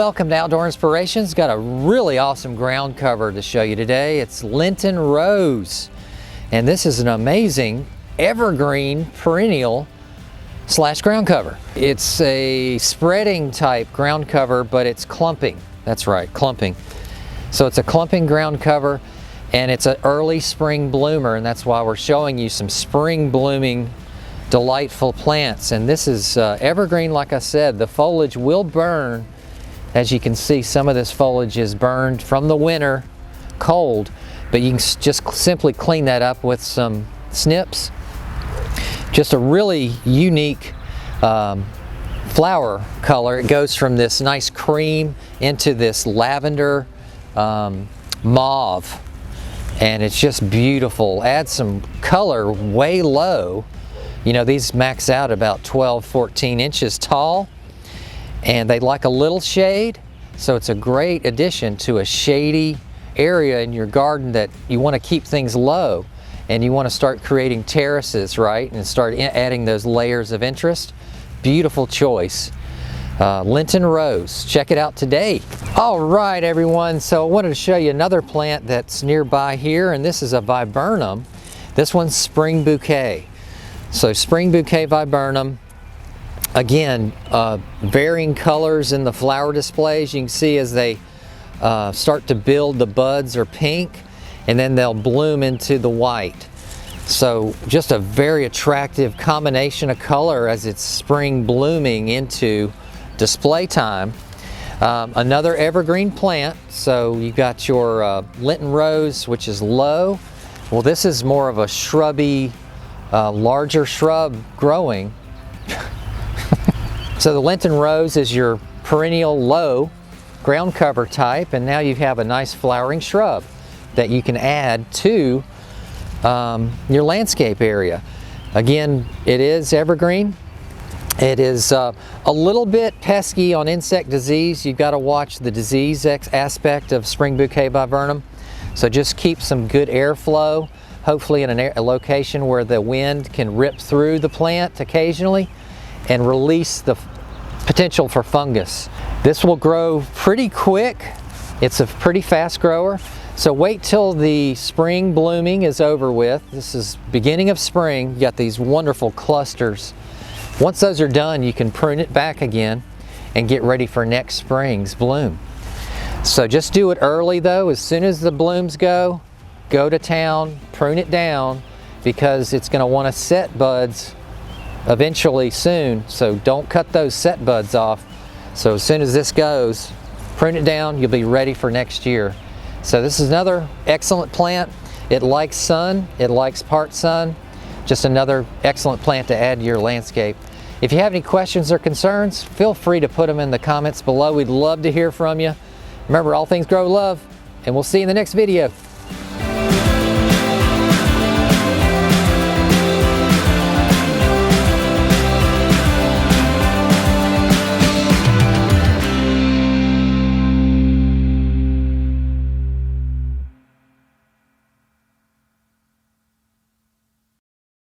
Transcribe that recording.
welcome to Outdoor Inspirations. Got a really awesome ground cover to show you today. It's Lenten Rose, and this is an amazing evergreen perennial / ground cover. It's a spreading type ground cover, but it's clumping. That's right, clumping. So it's a clumping ground cover, and it's an early spring bloomer, and that's why we're showing you some spring blooming delightful plants. And this is evergreen. Like I said, the foliage will burn. As you can see, some of this foliage is burned from the winter cold, but you can just simply clean that up with some snips. Just a really unique flower color. It goes from this nice cream into this lavender mauve, and it's just beautiful. Add some color way low. You know, these max out about 12-14 inches tall, and they like a little shade, so it's a great addition to a shady area in your garden that you want to keep things low, and you want to start creating terraces, right, and start adding those layers of interest. Beautiful choice. Lenten Rose. Check it out today. All right, everyone, so I wanted to show you another plant that's nearby here, and this is a viburnum. This one's spring bouquet. So spring bouquet viburnum, again, varying colors in the flower displays. You can see as they start to build, the buds are pink, and then they'll bloom into the white. So just a very attractive combination of color as it's spring blooming into display time. Another evergreen plant. So you've got your Lenten Rose, which is low. Well, this is more of a shrubby, larger shrub growing. So the Lenten Rose is your perennial low ground cover type, and now you have a nice flowering shrub that you can add to your landscape area. Again, it is evergreen. It is a little bit pesky on insect disease. You've got to watch the disease aspect of spring bouquet viburnum. So just keep some good airflow, hopefully in a location where the wind can rip through the plant occasionally and release the potential for fungus. This will grow pretty quick. It's a pretty fast grower. So wait till the spring blooming is over with. This is beginning of spring. You got these wonderful clusters. Once those are done, you can prune it back again and get ready for next spring's bloom. So just do it early though. As soon as the blooms go to town, prune it down, because it's going to want to set buds eventually soon. So don't cut those set buds off. So as soon as this goes, prune it down, you'll be ready for next year. So this is another excellent plant. It likes sun, it likes part sun. Just another excellent plant to add to your landscape. If you have any questions or concerns, feel free to put them in the comments below. We'd love to hear from you. Remember, all things grow love, and we'll see you in the next video.